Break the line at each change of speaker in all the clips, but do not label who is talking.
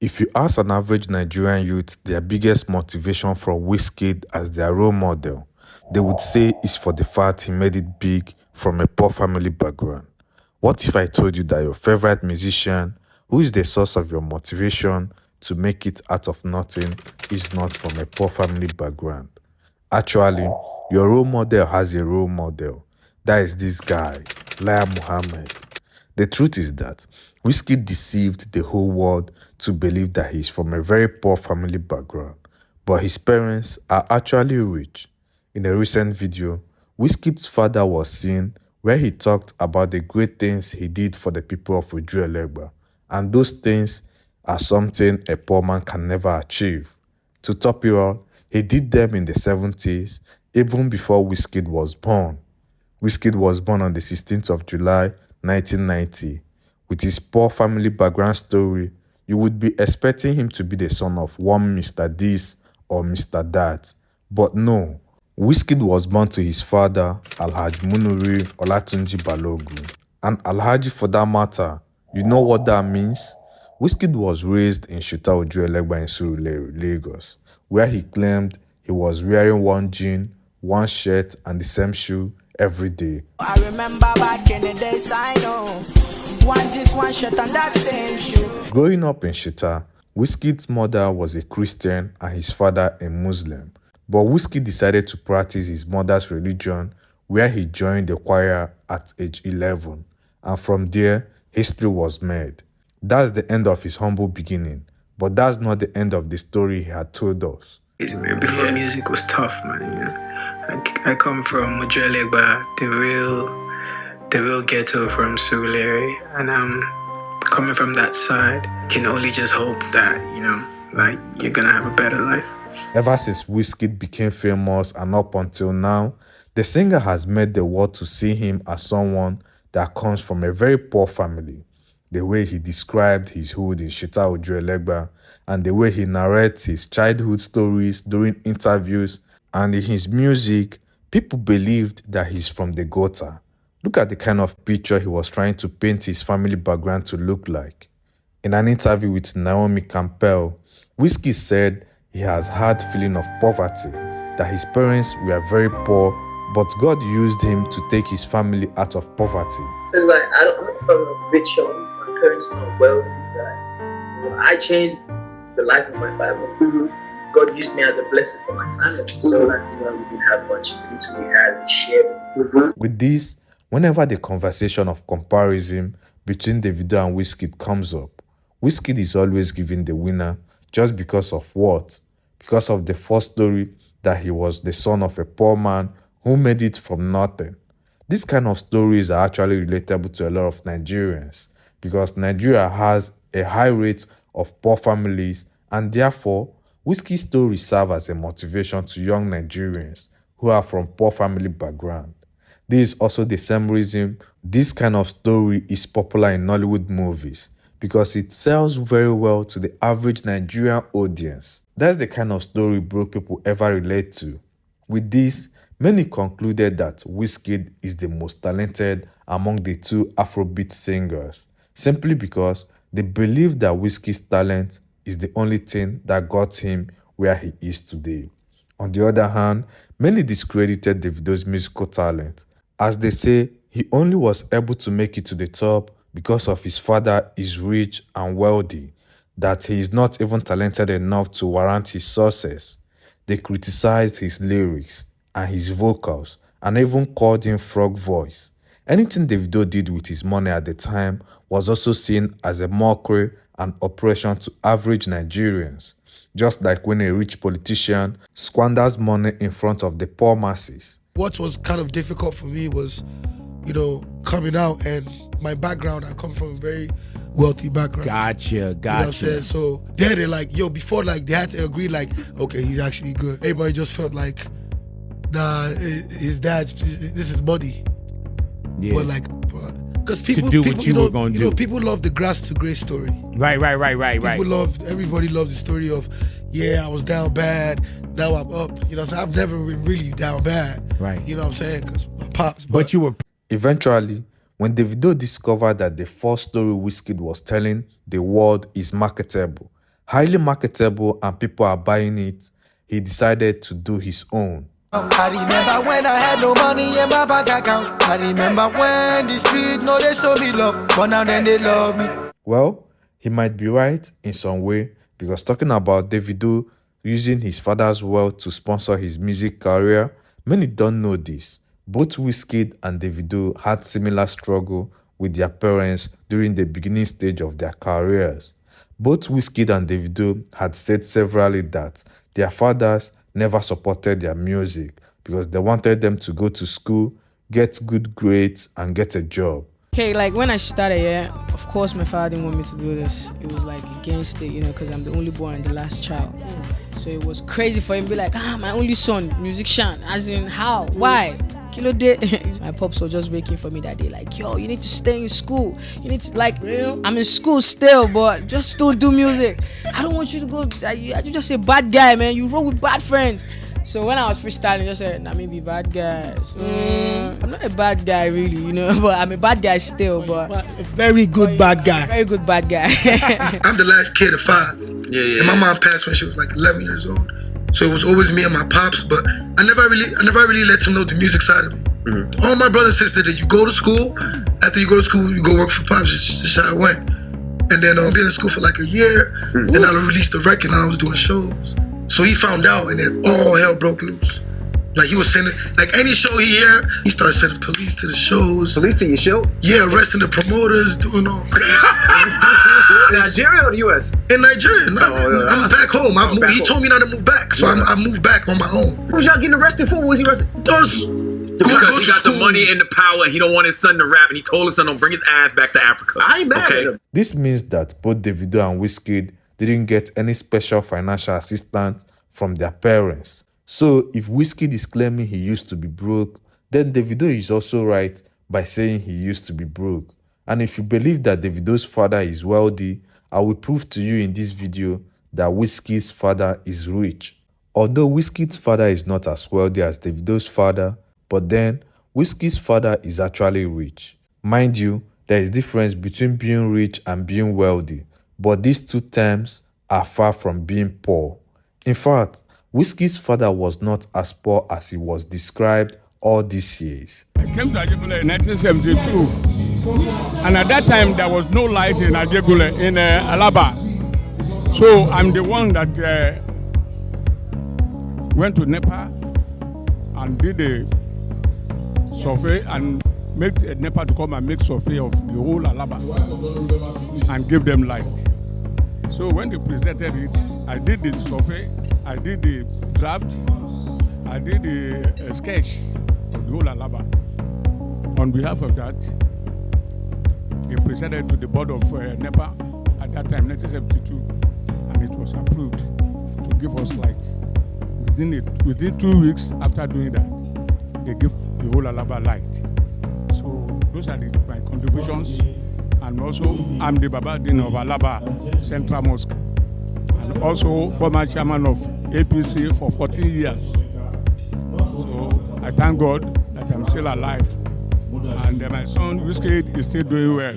If you ask an average Nigerian youth their biggest motivation for Wizkid as their role model, they would say it's for the fact he made it big from a poor family background. What if I told you that your favorite musician, who is the source of your motivation to make it out of nothing, is not from a poor family background? Actually, your role model has a role model. That is this guy, Lai Muhammad. The truth is that Wizkid deceived the whole world to believe that he is from a very poor family background, but his parents are actually rich. In a recent video, Wizkid's father was seen where he talked about the great things he did for the people of Ojuelegba, and those things are something a poor man can never achieve. To top it all, he did them in the 70s, even before Wizkid was born. Wizkid was born on the 16th of July, 1990. With his poor family background story, you would be expecting him to be the son of one Mr. This or Mr. That. But no, Wizkid was born to his father, Alhaji Munuri Olatunji Balogun. And Alhaji for that matter, you know what that means? Wizkid was raised in Shita Ojuelegba in Surulere, Lagos, where he claimed he was wearing one jean, one shirt, and the same shoe every day.
I remember back in the days, I know. One shirt and that same shoe.
Growing up in Shita, Wizkid's mother was a Christian and his father a Muslim. But Wizkid decided to practice his mother's religion, where he joined the choir at age 11. And from there, history was made. That's the end of his humble beginning. But that's not the end of the story he had told us.
Before music was tough, man. You know? I come from Ojuelegba, the real ghetto from Surulere, and coming from that side, can only just hope that, like, you're gonna have a better life.
Ever since Wizkid became famous and up until now, the singer has made the world to see him as someone that comes from a very poor family. The way he described his hood in Shita Ojuelegba, and the way he narrates his childhood stories during interviews and in his music, people believed that he's from the gutter. Look at the kind of picture he was trying to paint his family background to look like. In an interview with Naomi Campbell, Wizkid said he has had feeling of poverty, that his parents were very poor, but God used him to take his family out of poverty.
It's like, I'm not from a rich home. My parents are not wealthy. I changed the life of my family. Mm-hmm. God used me as a blessing for my family. So that we didn't have much until we had we shared. Mm-hmm.
With this, whenever the conversation of comparison between Davido and Wizkid comes up, Wizkid is always given the winner just because of what? Because of the first story that he was the son of a poor man who made it from nothing. These kind of stories are actually relatable to a lot of Nigerians because Nigeria has a high rate of poor families, and therefore Wizkid's story serves as a motivation to young Nigerians who are from poor family background. This is also the same reason this kind of story is popular in Nollywood movies, because it sells very well to the average Nigerian audience. That's the kind of story broke people ever relate to. With this, many concluded that Wizkid is the most talented among the two Afrobeat singers, simply because they believe that Wizkid's talent is the only thing that got him where he is today. On the other hand, many discredited Davido's musical talent, as they say he only was able to make it to the top because of his father is rich and wealthy, that he is not even talented enough to warrant his success. They criticized his lyrics and his vocals and even called him frog voice. Anything Davido did with his money at the time was also seen as a mockery and oppression to average Nigerians, just like when a rich politician squanders money in front of the poor masses.
What was kind of difficult for me was, coming out, and my background, I come from a very wealthy background.
Gotcha.
You know what I'm saying? So they're like, before, like, they had to agree, like, okay, he's actually good. Everybody just felt like, nah, his dad, this is money.
Yeah.
But like, because people
do what you were gonna do.
People love the grass to gray story.
Right.
Everybody loves the story of, I was down bad, now I'm up. So I've never been really down bad.
Right.
You know what I'm saying? Because my pops.
But you were.
Eventually, when Davido discovered that the first story Wizkid was telling the world is marketable, Highly marketable and people are buying it, he decided to do his own.
I remember when I had no money in my bank account. I remember when the street no they show me love, but now then they love me.
Well, he might be right in some way, because talking about Davido using his father's wealth to sponsor his music career, many don't know this. Both Wizkid and Davido had similar struggle with their parents during the beginning stage of their careers. Both Wizkid and Davido had said severally that their fathers never supported their music because they wanted them to go to school, get good grades, and get a job.
Okay, like when I started, yeah, of course my father didn't want me to do this. It was like against it, because I'm the only boy and the last child. So it was crazy for him to be like, my only son, musician, as in how, why? Kilo day. My pops were just waking for me that day, like, yo, you need to stay in school. You need to, like, I'm in school still, but just still do music. I don't want you to go, you just a bad guy, man. You roll with bad friends. So when I was freestyling, I just said, nah, maybe bad guy. So, I'm not a bad guy really, but I'm a bad guy still, but
A very good bad guy.
very good bad guy.
I'm the last kid of 5.
Yeah.
And my mom passed when she was like 11 years old. So it was always me and my pops, but I never really let him know the music side of me.
Mm-hmm.
All my brothers and sisters, that you go to school, after you go to school, you go work for pops. It's just how I went. And then being in school for like a year, then I released the record and I was doing shows. So he found out and then all hell broke loose. Like he was sending, like any show he hear, he started sending police to the shows.
Police to your show?
Yeah, arresting the promoters, doing all.
In Nigeria or the US?
In Nigeria, I'm back home. He told me not to move back, so I moved back on my own.
What was y'all getting arrested for? What was he arrested?
Those
Because he got the money and the power, and he don't want his son to rap, and he told his son don't bring his ass back to Africa.
I ain't mad at him.
This means that both Davido and Wizkid didn't get any special financial assistance from their parents. So if Wizkid is claiming he used to be broke, then Davido is also right by saying he used to be broke. And if you believe that Davido's father is wealthy, I will prove to you in this video that Wizkid's father is rich. Although Wizkid's father is not as wealthy as Davido's father, but then Wizkid's father is actually rich. Mind you, there is difference between being rich and being wealthy, but these two terms are far from being poor. In fact, Wizkid's father was not as poor as he was described all these years.
I came to Ajegule in 1972, and at that time there was no light in Ajegule, in Alaba. So I'm the one that went to NEPA and did a survey and made NEPA to come and make survey of the whole Alaba and give them light. So when they presented it, I did the survey, I did the draft, I did the sketch of the whole Alaba. On behalf of that, they presented to the board of NEPA at that time, 1972, and it was approved to give us light. Within 2 weeks after doing that, they give the whole Alaba light. So those are my contributions. And also, I'm the Babadin of Alaba Central Mosque, and also former chairman of APC for 14 years. So I thank God that I'm still alive, and my son Wizkid is still doing well.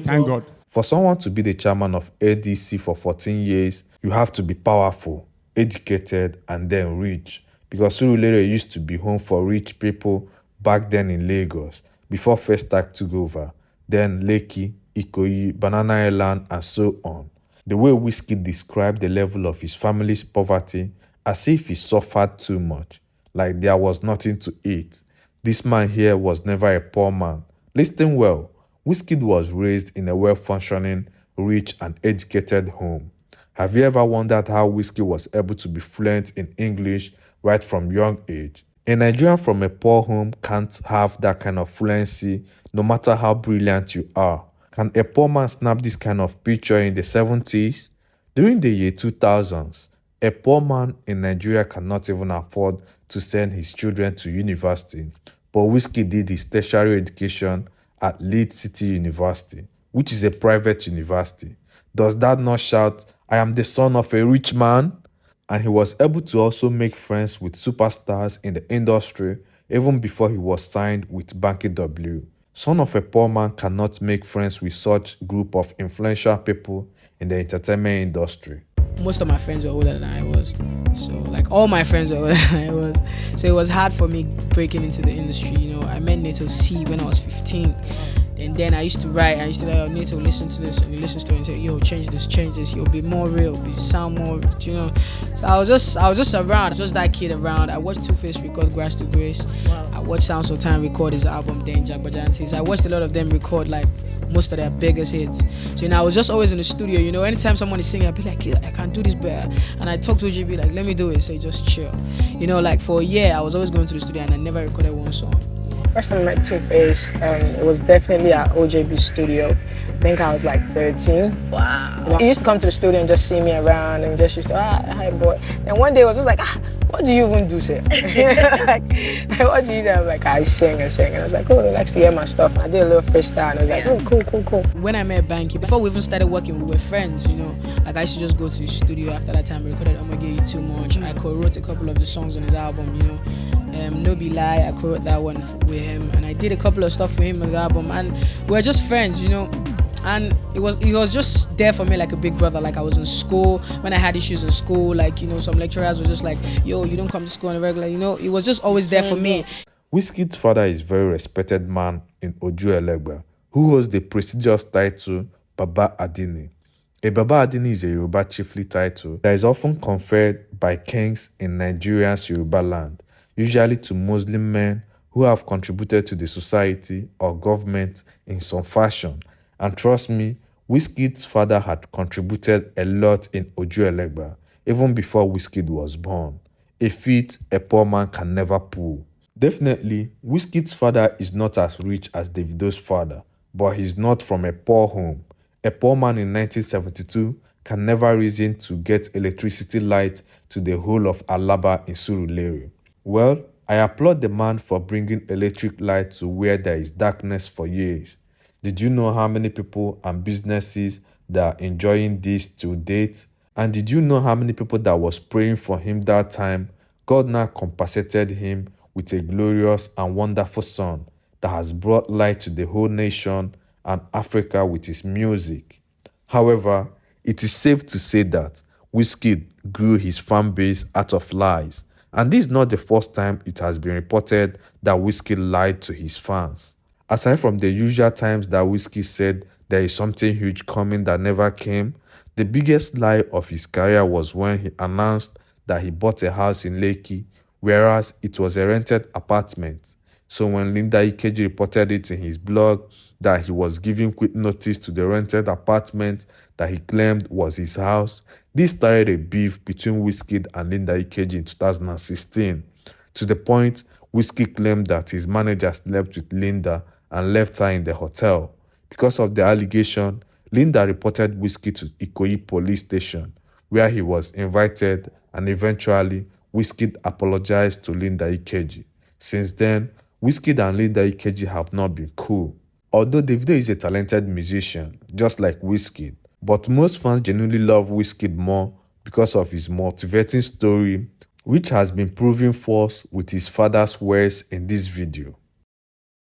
Thank God.
For someone to be the chairman of ADC for 14 years, you have to be powerful, educated, and then rich. Because Surulere used to be home for rich people back then in Lagos, before Festac took over. Then Lekki, Ikoyi, Banana Island, and so on. The way Wizkid described the level of his family's poverty as if he suffered too much, like there was nothing to eat. This man here was never a poor man. Listen well, Wizkid was raised in a well-functioning, rich, and educated home. Have you ever wondered how Wizkid was able to be fluent in English right from young age? A Nigerian from a poor home can't have that kind of fluency no matter how brilliant you are. Can a poor man snap this kind of picture in the 70s? During the year 2000s, a poor man in Nigeria cannot even afford to send his children to university, but Wizkid did his tertiary education at Leeds City University, which is a private university. Does that not shout, I am the son of a rich man? And he was able to also make friends with superstars in the industry even before he was signed with Banky W. Son of a poor man cannot make friends with such group of influential people in the entertainment industry.
most of my friends were older than I was. So like all my friends were older than I was. So it was hard for me breaking into the industry. You know, I met Nato C when I was 15. And then I used to write, I used to like, Nato, listen to this, and he listens to it and say, yo, change this, you'll be more real, sound more, you know. So I was just around, just that kid around. I watched Two-Face record Grass to Grace. Wow. I watched Sounds of Time record his album Then Jack Bajantis. I watched a lot of them record like most of their biggest hits. So you know, I was just always in the studio. You know, anytime someone is singing, I'd be like, yeah, I can do this better. And I talk to OJB like, let me do it. Say, just chill. You know, like for a year, I was always going to the studio and I never recorded one song.
First time I met Two-Face, it was definitely at OJB studio. I think I was like 13.
Wow.
You know, he used to come to the studio and just see me around and just used to, hi boy. And one day I was just like, what do you even do, sir? like, what do you do? I'm like, I sing and sing. And I was like, oh, he likes to hear my stuff. And I did a little freestyle and I was like, oh, cool.
When I met Banky, before we even started working, we were friends, you know. Like I used to just go to his studio after that time. We recorded I'ma Get You Too Much. I co-wrote a couple of the songs on his album, you know. No Be Lie, I co-wrote that one with him, and I did a couple of stuff for him on the album, and we're just friends, you know. And he was just there for me like a big brother. Like I was in school, when I had issues in school, like, you know, some lecturers were just like, yo, you don't come to school on a regular, you know. He was just always there for me.
Wizkid's father is a very respected man in Oju Elegba, who holds the prestigious title Baba Adini. A Baba Adini is a Yoruba chiefly title that is often conferred by kings in Nigeria's Yoruba land, usually to Muslim men who have contributed to the society or government in some fashion. And trust me, Wizkid's father had contributed a lot in Oju Elegba, even before Wizkid was born. A feat a poor man can never pull. Definitely, Wizkid's father is not as rich as Davido's father, but he's not from a poor home. A poor man in 1972 can never reason to get electricity light to the whole of Alaba in Surulere. Well, I applaud the man for bringing electric light to where there is darkness for years. Did you know how many people and businesses that are enjoying this to date? And did you know how many people that was praying for him that time? God now compensated him with a glorious and wonderful son that has brought light to the whole nation and Africa with his music. However, it is safe to say that Wizkid grew his fan base out of lies. And this is not the first time it has been reported that Wizkid lied to his fans. Aside from the usual times that Wizkid said there is something huge coming that never came, the biggest lie of his career was when he announced that he bought a house in Lekki, whereas it was a rented apartment. So when Linda Ikeji reported it in his blog that he was giving quick notice to the rented apartment that he claimed was his house, this started a beef between Wizkid and Linda Ikeji in 2016, to the point Wizkid claimed that his manager slept with Linda and left her in the hotel. Because of the allegation, Linda reported Wizkid to Ikoyi police station, where he was invited, and eventually Wizkid apologized to Linda Ikeji. Since then, Wizkid and Linda Ikeji have not been cool. Although Davido is a talented musician, just like Wizkid, but most fans genuinely love Wizkid more because of his motivating story, which has been proven false with his father's words in this video.